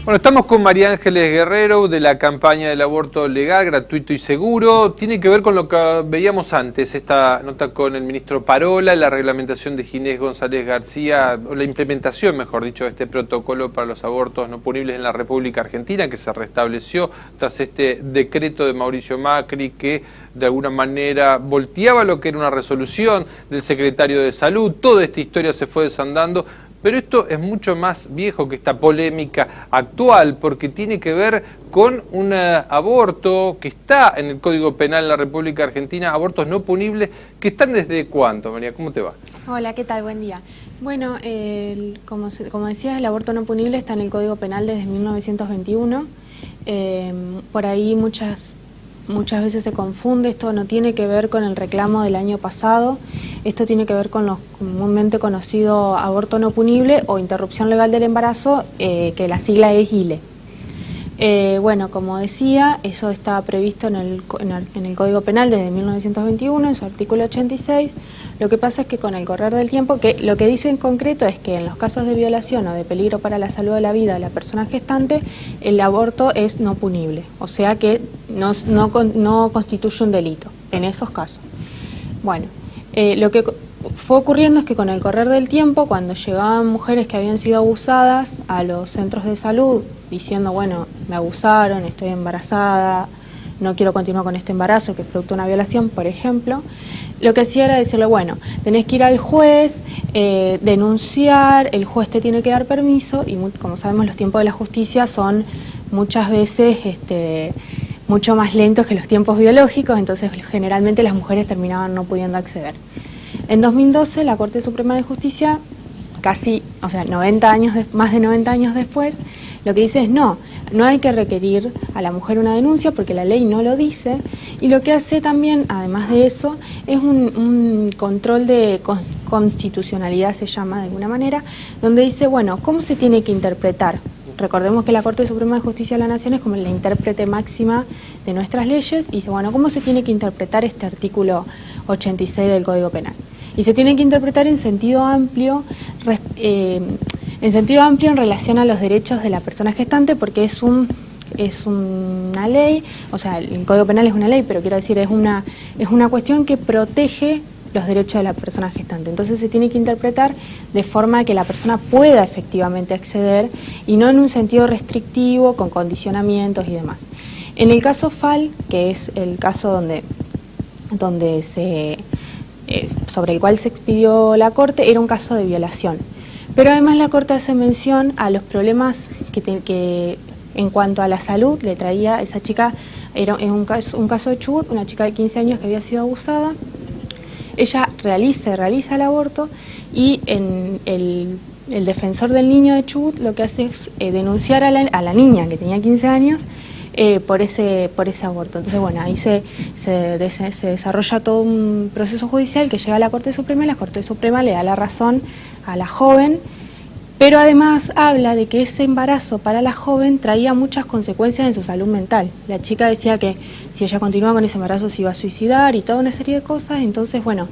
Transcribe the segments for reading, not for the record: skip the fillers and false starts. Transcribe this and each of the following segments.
Bueno, estamos con María Ángeles Guerrero de la campaña del aborto legal, gratuito y seguro. Tiene que ver con lo que veíamos antes, esta nota con el ministro Parola, la reglamentación de Ginés González García, o la implementación, mejor dicho, de este protocolo para los abortos no punibles en la República Argentina, que se restableció tras este decreto de Mauricio Macri que de alguna manera volteaba lo que era una resolución del secretario de Salud. Toda esta historia se fue desandando. Pero esto es mucho más viejo que esta polémica actual, porque tiene que ver con un aborto que está en el Código Penal de la República Argentina, abortos no punibles, que están desde ¿cuánto, María? ¿Cómo te va? Hola, ¿qué tal? Buen día. Bueno, como decías, el aborto no punible está en el Código Penal desde 1921. Por ahí muchas veces se confunde, esto no tiene que ver con el reclamo del año pasado, esto tiene que ver con lo comúnmente conocido aborto no punible o interrupción legal del embarazo, que la sigla es ILE. Bueno, como decía, eso está previsto en el Código Penal desde 1921, en su artículo 86. Lo que pasa es que con el correr del tiempo, que lo que dice en concreto es que en los casos de violación o de peligro para la salud o la vida de la persona gestante, el aborto es no punible, o sea que no constituye un delito en esos casos. Bueno, lo que fue ocurriendo es que con el correr del tiempo, cuando llegaban mujeres que habían sido abusadas a los centros de salud, diciendo, bueno, me abusaron, estoy embarazada, no quiero continuar con este embarazo, que es producto de una violación, por ejemplo, lo que hacía era decirle, bueno, tenés que ir al juez, denunciar, el juez te tiene que dar permiso, y como sabemos los tiempos de la justicia son muchas veces mucho más lentos que los tiempos biológicos, entonces generalmente las mujeres terminaban no pudiendo acceder. En 2012 la Corte Suprema de Justicia, más de 90 años después, lo que dice es no hay que requerir a la mujer una denuncia porque la ley no lo dice, y lo que hace también, además de eso, es un control de constitucionalidad, se llama de alguna manera, donde dice, bueno, ¿cómo se tiene que interpretar? Recordemos que la Corte Suprema de Justicia de la Nación es como la intérprete máxima de nuestras leyes, y dice, bueno, ¿cómo se tiene que interpretar este artículo 86 del Código Penal? Y se tiene que interpretar en sentido amplio en relación a los derechos de la persona gestante, porque es una ley, o sea, el Código Penal es una ley, pero quiero decir, es una cuestión que protege los derechos de la persona gestante. Entonces se tiene que interpretar de forma que la persona pueda efectivamente acceder y no en un sentido restrictivo, con condicionamientos y demás. En el caso FAL, que es el caso sobre el cual se expidió la Corte, era un caso de violación. Pero además la Corte hace mención a los problemas que en cuanto a la salud le traía esa chica. Era un caso de Chubut, una chica de 15 años que había sido abusada. Ella realiza el aborto, y el defensor del niño de Chubut lo que hace es denunciar a la niña que tenía 15 años por ese aborto. Entonces, bueno, ahí se desarrolla todo un proceso judicial que llega a la Corte Suprema, y la Corte Suprema le da la razón a la joven, pero además habla de que ese embarazo para la joven traía muchas consecuencias en su salud mental. La chica decía que si ella continuaba con ese embarazo se iba a suicidar y toda una serie de cosas. Entonces, bueno,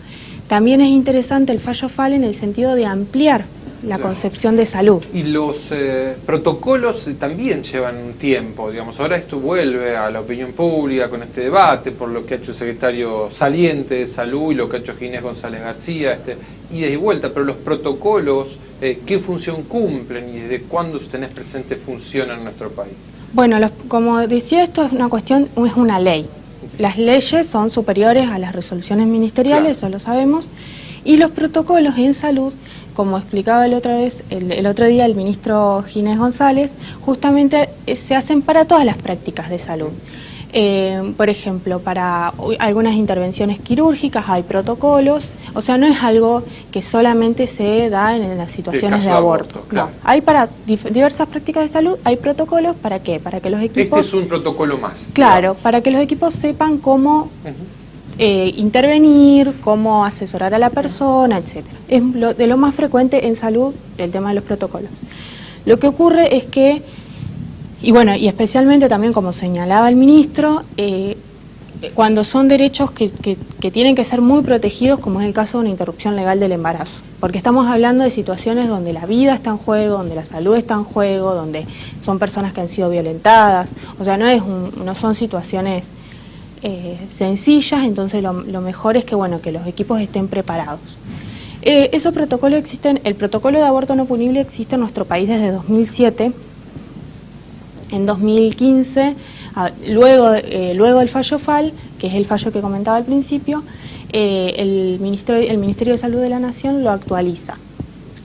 también es interesante el fallo FAL en el sentido de ampliar la concepción de salud. Y los protocolos también llevan un tiempo, digamos. Ahora esto vuelve a la opinión pública con este debate por lo que ha hecho el secretario saliente de Salud y lo que ha hecho Ginés González García, ida y vuelta, pero los protocolos, ¿qué función cumplen y desde cuándo, si tenés presente, funcionan en nuestro país? Bueno, como decía, esto es una ley. Las leyes son superiores a las resoluciones ministeriales, claro. Eso lo sabemos, y los protocolos en salud, como explicaba el otro día el ministro Ginés González, justamente se hacen para todas las prácticas de salud. Por ejemplo, para algunas intervenciones quirúrgicas hay protocolos, o sea, no es algo que solamente se da en las situaciones de aborto. Claro. No, hay para diversas prácticas de salud, hay protocolos. ¿Para qué? Para que los equipos... Este es un protocolo más. Claro, digamos, para que los equipos sepan cómo intervenir, cómo asesorar a la persona, etc. Es de lo más frecuente en salud el tema de los protocolos. Lo que ocurre es que, y especialmente también como señalaba el ministro, cuando son derechos que tienen que ser muy protegidos, como es el caso de una interrupción legal del embarazo. porque estamos hablando de situaciones donde la vida está en juego, donde la salud está en juego, donde son personas que han sido violentadas, o sea, no son situaciones sencillas, entonces lo mejor es que, bueno, que los equipos estén preparados. Esos protocolos existen, el protocolo de aborto no punible existe en nuestro país desde 2007, en 2015, luego del fallo FAL, que es el fallo que comentaba al principio, el Ministerio de Salud de la Nación lo actualiza.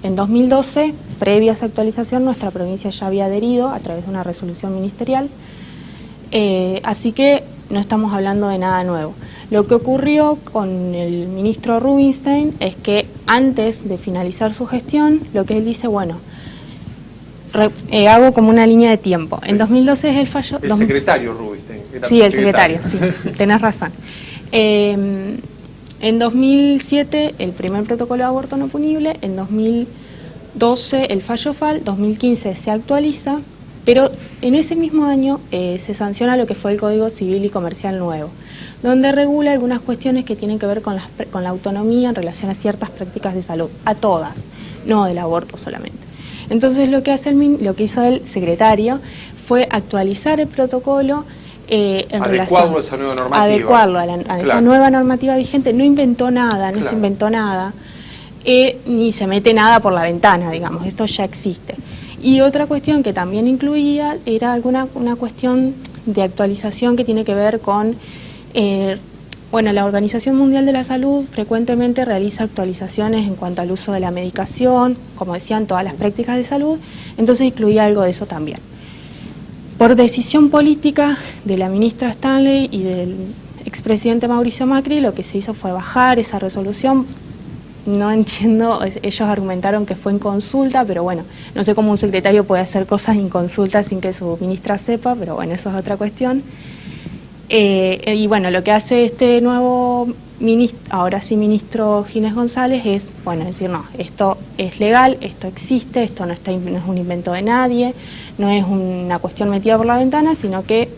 En 2012, previa a esa actualización, nuestra provincia ya había adherido a través de una resolución ministerial, así que no estamos hablando de nada nuevo. Lo que ocurrió con el ministro Rubinstein es que antes de finalizar su gestión, lo que él dice, bueno, hago como una línea de tiempo. Sí. En 2012 es el fallo... El secretario Rubinstein. Sí, el secretario, sí, tenés razón. En 2007 el primer protocolo de aborto no punible, en 2012 el fallo FAL, 2015 se actualiza, pero en ese mismo año se sanciona lo que fue el Código Civil y Comercial nuevo, donde regula algunas cuestiones que tienen que ver con la autonomía en relación a ciertas prácticas de salud, a todas, no del aborto solamente. Entonces lo que hizo el secretario fue actualizar el protocolo adecuarlo a esa nueva normativa. Adecuarlo a esa nueva normativa vigente. No inventó nada, no se inventó nada, ni se mete nada por la ventana, digamos, esto ya existe. Y otra cuestión que también incluía era una cuestión de actualización que tiene que ver con, bueno, la Organización Mundial de la Salud frecuentemente realiza actualizaciones en cuanto al uso de la medicación, como decían, todas las prácticas de salud, entonces incluía algo de eso también. Por decisión política de la ministra Stanley y del expresidente Mauricio Macri, lo que se hizo fue bajar esa resolución. No entiendo, ellos argumentaron que fue en consulta, pero bueno, no sé cómo un secretario puede hacer cosas en consulta sin que su ministra sepa, pero bueno, eso es otra cuestión. Y bueno, lo que hace este nuevo ministro, ahora sí ministro Ginés González, es, bueno, decir, no, esto es legal, esto existe, esto no es un invento de nadie, no es una cuestión metida por la ventana, sino que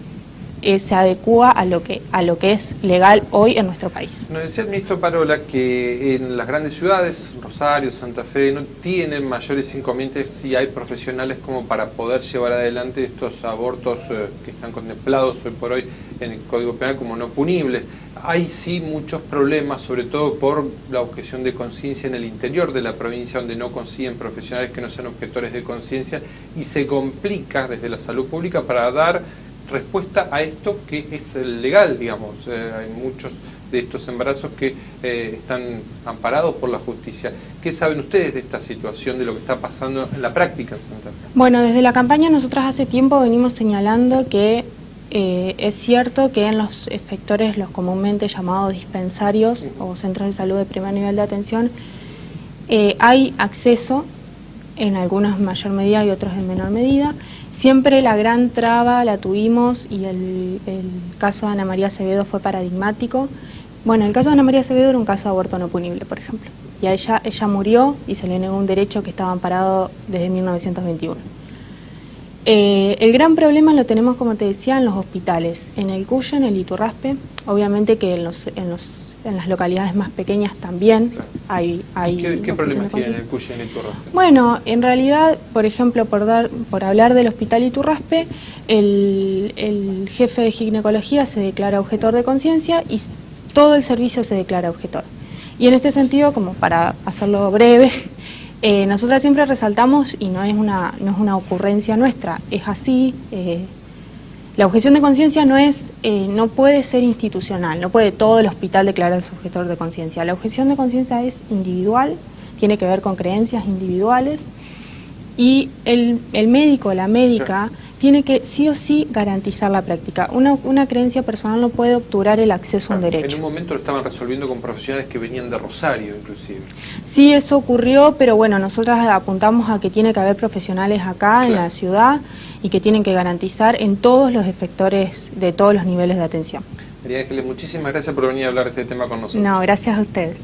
se adecúa a lo que es legal hoy en nuestro país. Nos decía el ministro Parola que en las grandes ciudades, Rosario, Santa Fe, no tienen mayores inconvenientes si hay profesionales como para poder llevar adelante estos abortos que están contemplados hoy por hoy en el Código Penal como no punibles. Hay sí muchos problemas, sobre todo por la objeción de conciencia en el interior de la provincia, donde no consiguen profesionales que no sean objetores de conciencia, y se complica desde la salud pública para dar respuesta a esto que es legal, digamos. Hay muchos de estos embarazos que están amparados por la justicia. ¿Qué saben ustedes de esta situación, de lo que está pasando en la práctica en Santa Fe? Bueno, desde la campaña nosotras hace tiempo venimos señalando que es cierto que en los efectores, los comúnmente llamados dispensarios o centros de salud de primer nivel de atención, hay acceso, en algunos en mayor medida y otros en menor medida. Siempre la gran traba la tuvimos y el caso de Ana María Acevedo fue paradigmático. Bueno, el caso de Ana María Acevedo era un caso de aborto no punible, por ejemplo. Y a ella murió y se le negó un derecho que estaba amparado desde 1921. El gran problema lo tenemos, como te decía, en los hospitales, en el Cuyo, en el Iturraspe, obviamente que en las localidades más pequeñas también hay ¿Qué problemas tiene el Cuyo y el Iturraspe? Bueno, en realidad, por ejemplo, por hablar del hospital Iturraspe, el jefe de ginecología se declara objetor de conciencia y todo el servicio se declara objetor. Y en este sentido, como para hacerlo breve, nosotras siempre resaltamos, y no es una ocurrencia nuestra, es así. La objeción de conciencia no puede ser institucional, no puede todo el hospital declararse objetor de conciencia. La objeción de conciencia es individual, tiene que ver con creencias individuales, y el médico, la médica, tiene que sí o sí garantizar la práctica. Una creencia personal no puede obturar el acceso a un derecho. En un momento lo estaban resolviendo con profesionales que venían de Rosario, inclusive. Sí, eso ocurrió, pero bueno, nosotras apuntamos a que tiene que haber profesionales acá en la ciudad y que tienen que garantizar en todos los efectores de todos los niveles de atención. María Ángeles, muchísimas gracias por venir a hablar de este tema con nosotros. No, gracias a ustedes.